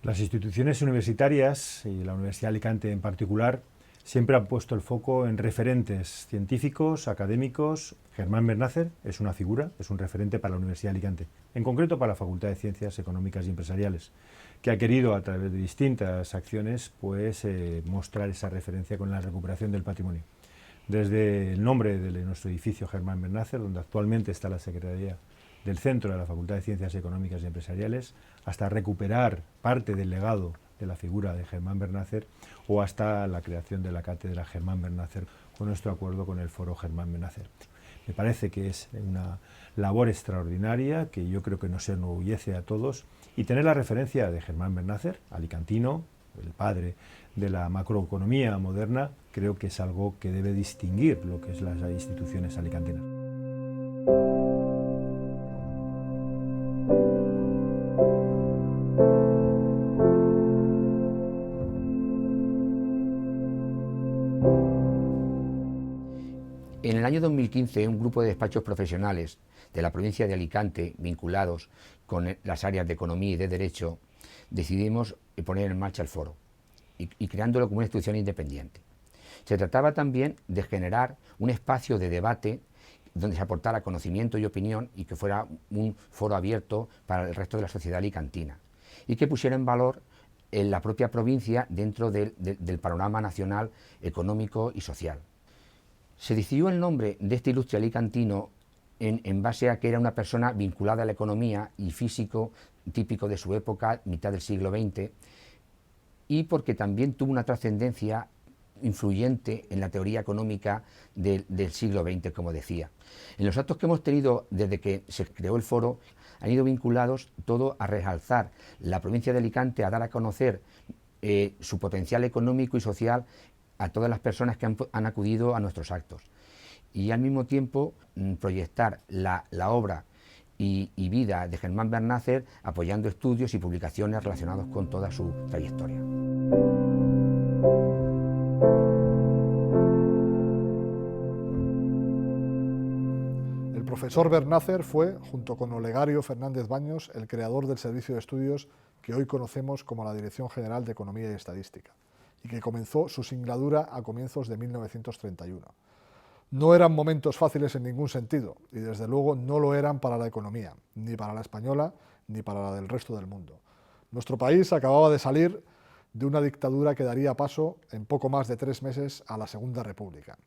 Las instituciones universitarias, y la Universidad de Alicante en particular, siempre han puesto el foco en referentes científicos, académicos. Germán Bernácer es una figura, es un referente para la Universidad de Alicante, en concreto para la Facultad de Ciencias Económicas y Empresariales, que ha querido a través de distintas acciones mostrar esa referencia con la recuperación del patrimonio. Desde el nombre de nuestro edificio Germán Bernácer, donde actualmente está la Secretaría del Centro de la Facultad de Ciencias Económicas y Empresariales, hasta recuperar parte del legado de la figura de Germán Bernácer, o hasta la creación de la cátedra Germán Bernácer con nuestro acuerdo con el Foro Germán Bernácer. Me parece que es una labor extraordinaria que yo creo que nos enorgullece a todos, y tener la referencia de Germán Bernácer, alicantino, el padre de la macroeconomía moderna, creo que es algo que debe distinguir lo que es las instituciones alicantinas. En el año 2015, un grupo de despachos profesionales de la provincia de Alicante, vinculados con las áreas de economía y de derecho, decidimos poner en marcha el foro y creándolo como una institución independiente. Se trataba también de generar un espacio de debate donde se aportara conocimiento y opinión, y que fuera un foro abierto para el resto de la sociedad alicantina, y que pusiera en valor en la propia provincia dentro del panorama nacional económico y social. Se decidió el nombre de este ilustre alicantino en base a que era una persona vinculada a la economía y físico típico de su época, mitad del siglo XX, y porque también tuvo una trascendencia influyente en la teoría económica del siglo XX, como decía. En los actos que hemos tenido desde que se creó el foro han ido vinculados todo a realzar la provincia de Alicante, a dar a conocer su potencial económico y social a todas las personas que han acudido a nuestros actos, y al mismo tiempo proyectar la obra y vida de Germán Bernácer, apoyando estudios y publicaciones relacionados con toda su trayectoria. El profesor Bernácer fue, junto con Olegario Fernández Baños, el creador del servicio de estudios que hoy conocemos como la Dirección General de Economía y Estadística, y que comenzó su singladura a comienzos de 1931. No eran momentos fáciles en ningún sentido, y desde luego no lo eran para la economía, ni para la española, ni para la del resto del mundo. Nuestro país acababa de salir de una dictadura que daría paso en poco más de 3 meses a la Segunda República.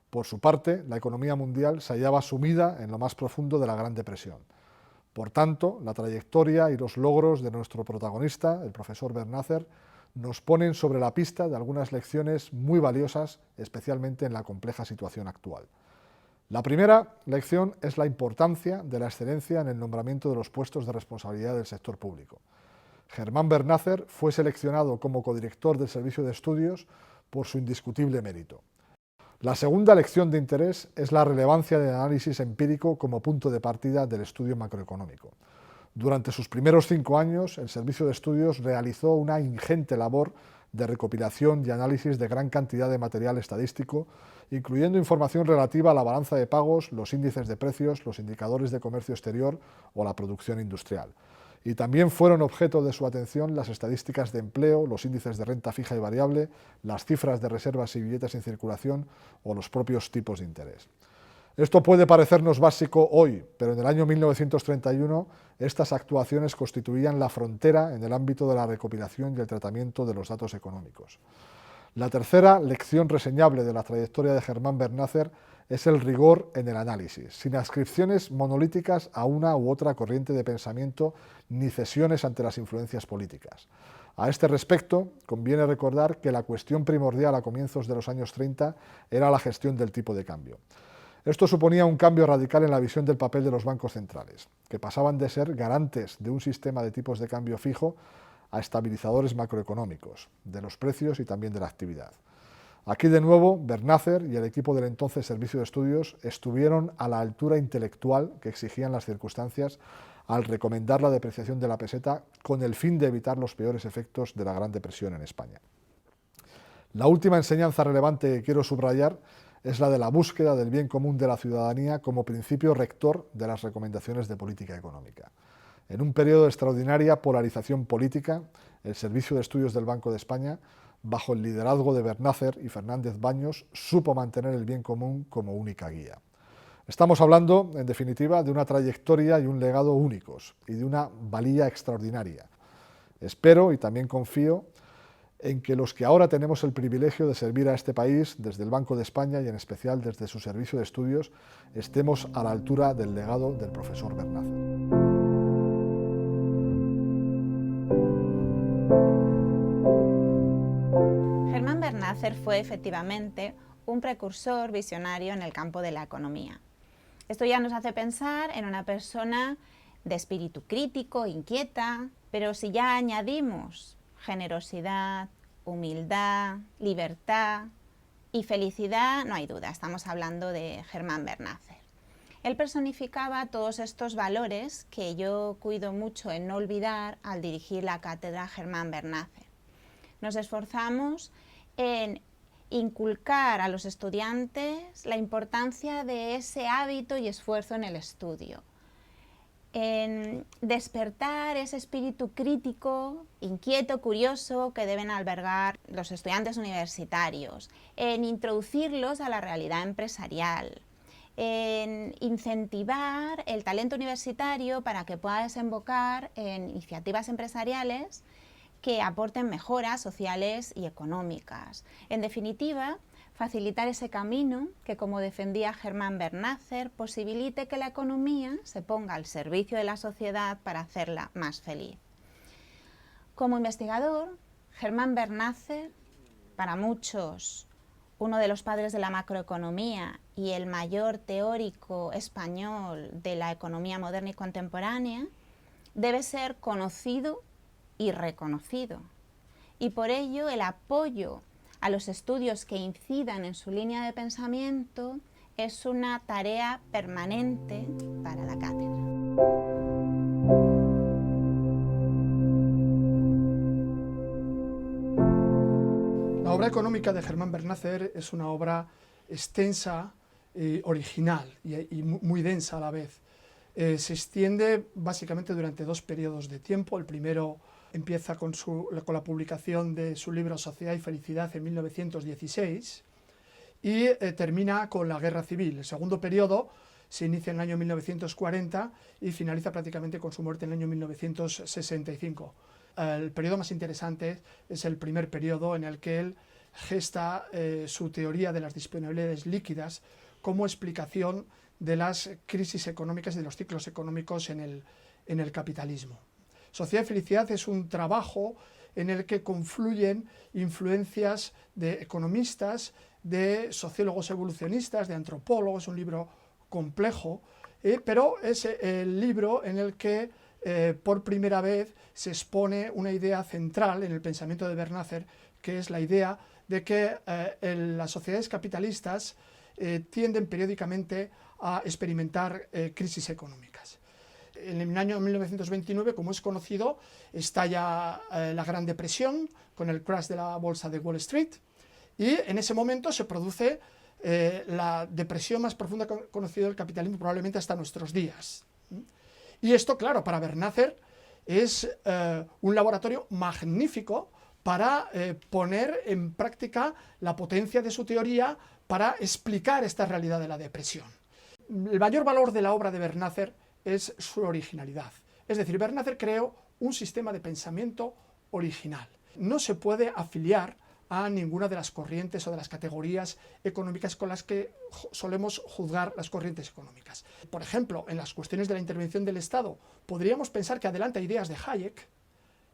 Por su parte, la economía mundial se hallaba sumida en lo más profundo de la Gran Depresión. Por tanto, la trayectoria y los logros de nuestro protagonista, el profesor Bernácer, nos ponen sobre la pista de algunas lecciones muy valiosas, especialmente en la compleja situación actual. La primera lección es la importancia de la excelencia en el nombramiento de los puestos de responsabilidad del sector público. Germán Bernácer fue seleccionado como codirector del Servicio de Estudios por su indiscutible mérito. La segunda lección de interés es la relevancia del análisis empírico como punto de partida del estudio macroeconómico. Durante sus primeros 5 años, el Servicio de Estudios realizó una ingente labor de recopilación y análisis de gran cantidad de material estadístico, incluyendo información relativa a la balanza de pagos, los índices de precios, los indicadores de comercio exterior o la producción industrial. Y también fueron objeto de su atención las estadísticas de empleo, los índices de renta fija y variable, las cifras de reservas y billetes en circulación o los propios tipos de interés. Esto puede parecernos básico hoy, pero en el año 1931 estas actuaciones constituían la frontera en el ámbito de la recopilación y el tratamiento de los datos económicos. La tercera lección reseñable de la trayectoria de Germán Bernácer es el rigor en el análisis, sin adscripciones monolíticas a una u otra corriente de pensamiento ni cesiones ante las influencias políticas. A este respecto, conviene recordar que la cuestión primordial a comienzos de los años 30 era la gestión del tipo de cambio. Esto suponía un cambio radical en la visión del papel de los bancos centrales, que pasaban de ser garantes de un sistema de tipos de cambio fijo a estabilizadores macroeconómicos, de los precios y también de la actividad. Aquí de nuevo, Bernácer y el equipo del entonces Servicio de Estudios estuvieron a la altura intelectual que exigían las circunstancias al recomendar la depreciación de la peseta con el fin de evitar los peores efectos de la Gran Depresión en España. La última enseñanza relevante que quiero subrayar es la de la búsqueda del bien común de la ciudadanía como principio rector de las recomendaciones de política económica. En un periodo de extraordinaria polarización política, el Servicio de Estudios del Banco de España, bajo el liderazgo de Bernácer y Fernández Baños, supo mantener el bien común como única guía. Estamos hablando, en definitiva, de una trayectoria y un legado únicos y de una valía extraordinaria. Espero y también confío en que los que ahora tenemos el privilegio de servir a este país desde el Banco de España y en especial desde su servicio de estudios, estemos a la altura del legado del profesor Bernácer. Germán Bernácer fue efectivamente un precursor visionario en el campo de la economía. Esto ya nos hace pensar en una persona de espíritu crítico, inquieta, pero si ya añadimos generosidad, humildad, libertad y felicidad, no hay duda, estamos hablando de Germán Bernácer. Él personificaba todos estos valores que yo cuido mucho en no olvidar al dirigir la cátedra Germán Bernácer. Nos esforzamos en inculcar a los estudiantes la importancia de ese hábito y esfuerzo en el estudio, en despertar ese espíritu crítico, inquieto, curioso que deben albergar los estudiantes universitarios, en introducirlos a la realidad empresarial, en incentivar el talento universitario para que pueda desembocar en iniciativas empresariales que aporten mejoras sociales y económicas. En definitiva, facilitar ese camino que, como defendía Germán Bernácer, posibilite que la economía se ponga al servicio de la sociedad para hacerla más feliz. Como investigador, Germán Bernácer, para muchos uno de los padres de la macroeconomía y el mayor teórico español de la economía moderna y contemporánea, debe ser conocido y reconocido. Y por ello el apoyo a los estudios que incidan en su línea de pensamiento es una tarea permanente para la cátedra. La obra económica de Germán Bernácer es una obra extensa, original y muy densa a la vez. Se extiende básicamente durante dos periodos de tiempo. El primero empieza con la publicación de su libro Sociedad y Felicidad en 1916 y termina con la Guerra Civil. El segundo periodo se inicia en el año 1940 y finaliza prácticamente con su muerte en el año 1965. El periodo más interesante es el primer periodo en el que él gesta su teoría de las disponibilidades líquidas como explicación de las crisis económicas y de los ciclos económicos en el capitalismo. Sociedad y Felicidad es un trabajo en el que confluyen influencias de economistas, de sociólogos evolucionistas, de antropólogos, un libro complejo, pero es el libro en el que por primera vez se expone una idea central en el pensamiento de Bernácer, que es la idea de que las sociedades capitalistas tienden periódicamente a experimentar crisis económicas. En el año 1929, como es conocido, estalla la Gran Depresión con el crash de la bolsa de Wall Street y en ese momento se produce la depresión más profunda conocida del capitalismo probablemente hasta nuestros días. Y esto, claro, para Bernácer es un laboratorio magnífico para poner en práctica la potencia de su teoría para explicar esta realidad de la depresión. El mayor valor de la obra de Bernácer es su originalidad. Es decir, Bernácer creó un sistema de pensamiento original. No se puede afiliar a ninguna de las corrientes o de las categorías económicas con las que solemos juzgar las corrientes económicas. Por ejemplo, en las cuestiones de la intervención del Estado, podríamos pensar que adelanta ideas de Hayek,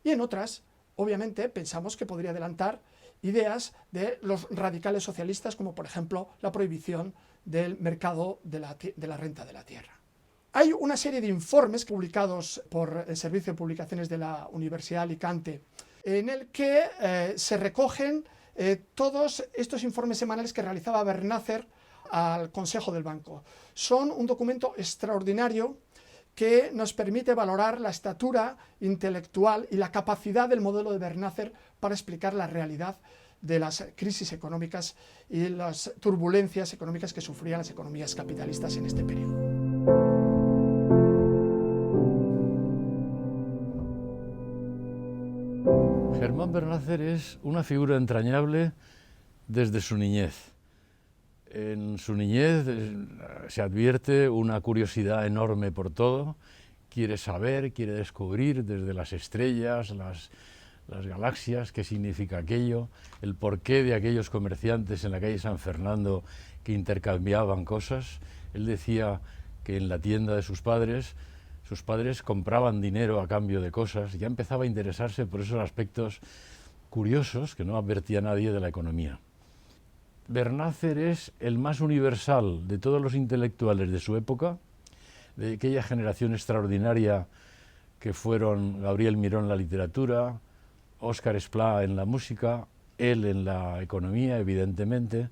y en otras, obviamente, pensamos que podría adelantar ideas de los radicales socialistas, como por ejemplo la prohibición del mercado de la renta de la tierra. Hay una serie de informes publicados por el Servicio de Publicaciones de la Universidad de Alicante en el que se recogen todos estos informes semanales que realizaba Bernácer al Consejo del Banco. Son un documento extraordinario que nos permite valorar la estatura intelectual y la capacidad del modelo de Bernácer para explicar la realidad de las crisis económicas y las turbulencias económicas que sufrían las economías capitalistas en este periodo. Germán Bernácer es una figura entrañable desde su niñez. En su niñez se advierte una curiosidad enorme por todo, quiere saber, quiere descubrir desde las estrellas, las galaxias, qué significa aquello, el porqué de aquellos comerciantes en la calle San Fernando que intercambiaban cosas. Él decía que en la tienda de sus padres compraban dinero a cambio de cosas, ya empezaba a interesarse por esos aspectos curiosos que no advertía nadie de la economía. Bernácer es el más universal de todos los intelectuales de su época, de aquella generación extraordinaria que fueron Gabriel Miró en la literatura, Óscar Esplá en la música, él en la economía, evidentemente,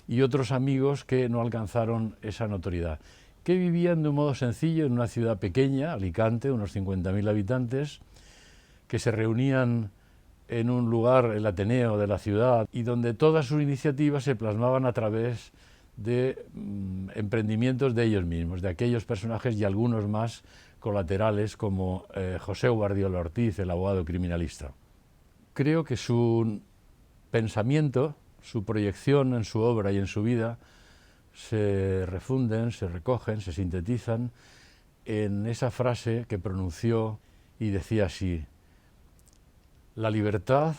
y otros amigos que no alcanzaron esa notoriedad, que vivían de un modo sencillo en una ciudad pequeña, Alicante, unos 50.000 habitantes, que se reunían en un lugar, el Ateneo de la ciudad, y donde todas sus iniciativas se plasmaban a través de emprendimientos de ellos mismos, de aquellos personajes y algunos más colaterales como José Guardiola Ortiz, el abogado criminalista. Creo que su pensamiento, su proyección en su obra y en su vida se refunden, se recogen, se sintetizan en esa frase que pronunció y decía así: la libertad,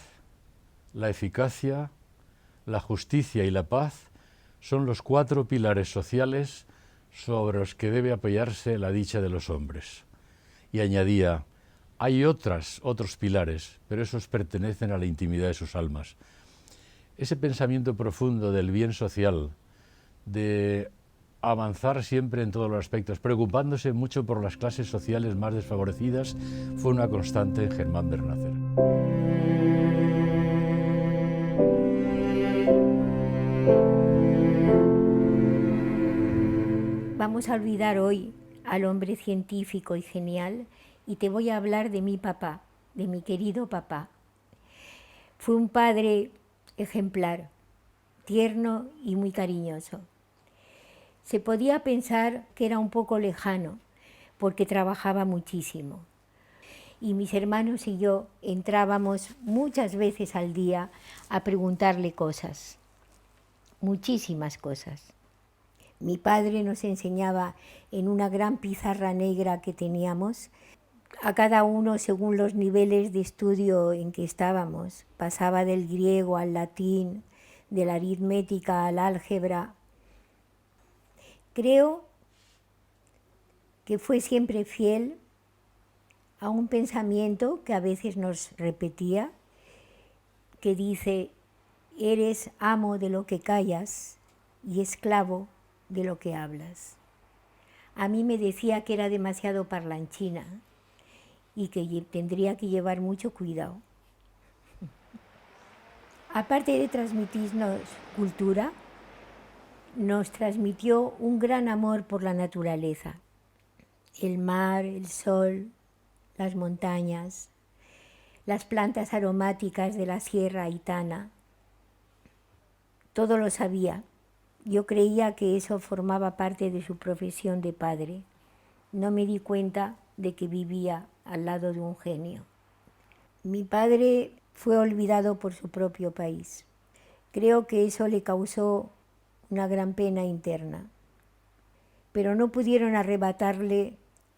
la eficacia, la justicia y la paz son los 4 pilares sociales sobre los que debe apoyarse la dicha de los hombres. Y añadía: hay otros pilares, pero esos pertenecen a la intimidad de sus almas. Ese pensamiento profundo del bien social, de avanzar siempre en todos los aspectos, preocupándose mucho por las clases sociales más desfavorecidas, fue una constante en Germán Bernácer. Vamos a olvidar hoy al hombre científico y genial y te voy a hablar de mi papá, de mi querido papá. Fue un padre ejemplar, tierno y muy cariñoso. Se podía pensar que era un poco lejano, porque trabajaba muchísimo. Y mis hermanos y yo entrábamos muchas veces al día a preguntarle cosas, muchísimas cosas. Mi padre nos enseñaba en una gran pizarra negra que teníamos, a cada uno según los niveles de estudio en que estábamos. Pasaba del griego al latín, de la aritmética al álgebra. Creo que fue siempre fiel a un pensamiento que a veces nos repetía, que dice: eres amo de lo que callas y esclavo de lo que hablas. A mí me decía que era demasiado parlanchina y que tendría que llevar mucho cuidado. Aparte de transmitirnos cultura, nos transmitió un gran amor por la naturaleza, el mar, el sol, las montañas, las plantas aromáticas de la Sierra Aitana. Todo lo sabía. Yo creía que eso formaba parte de su profesión de padre. No me di cuenta de que vivía al lado de un genio. Mi padre fue olvidado por su propio país. Creo que eso le causó una gran pena interna, pero no pudieron arrebatarle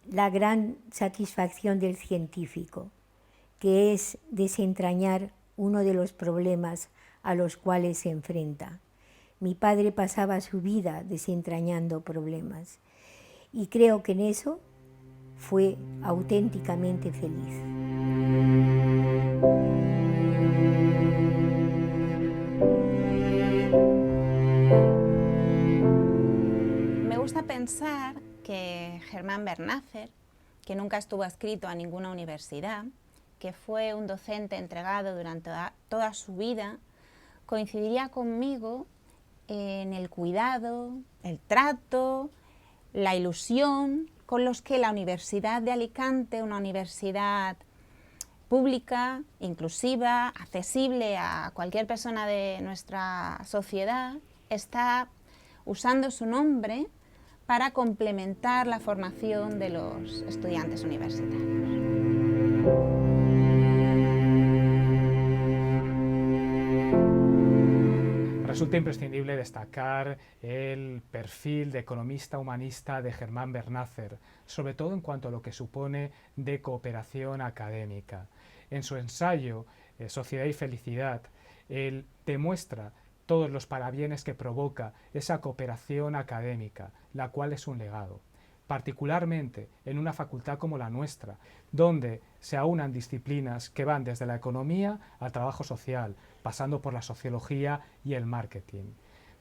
la gran satisfacción del científico, que es desentrañar uno de los problemas a los cuales se enfrenta. Mi padre pasaba su vida desentrañando problemas y creo que en eso fue auténticamente feliz. Me gusta pensar que Germán Bernácer, que nunca estuvo adscrito a ninguna universidad, que fue un docente entregado durante toda su vida, coincidiría conmigo en el cuidado, el trato, la ilusión con los que la Universidad de Alicante, una universidad pública, inclusiva, accesible a cualquier persona de nuestra sociedad, está usando su nombre para complementar la formación de los estudiantes universitarios. Resulta imprescindible destacar el perfil de economista humanista de Germán Bernather, sobre todo en cuanto a lo que supone de cooperación académica. En su ensayo Sociedad y Felicidad, él demuestra todos los parabienes que provoca esa cooperación académica, la cual es un legado, particularmente en una facultad como la nuestra, donde se aunan disciplinas que van desde la economía al trabajo social, pasando por la sociología y el marketing.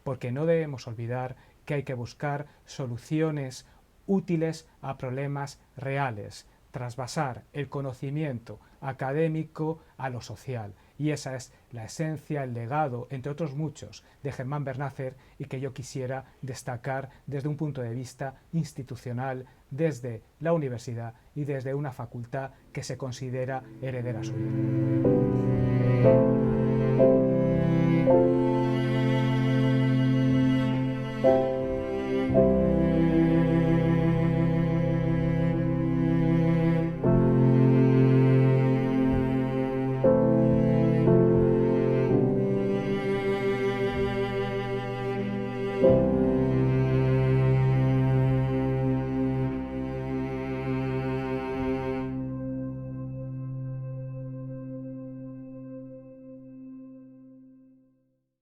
Porque no debemos olvidar que hay que buscar soluciones útiles a problemas reales, trasvasar el conocimiento académico a lo social. Y esa es la esencia, el legado, entre otros muchos, de Germán Bernather, y que yo quisiera destacar desde un punto de vista institucional, desde la universidad y desde una facultad que se considera heredera suya.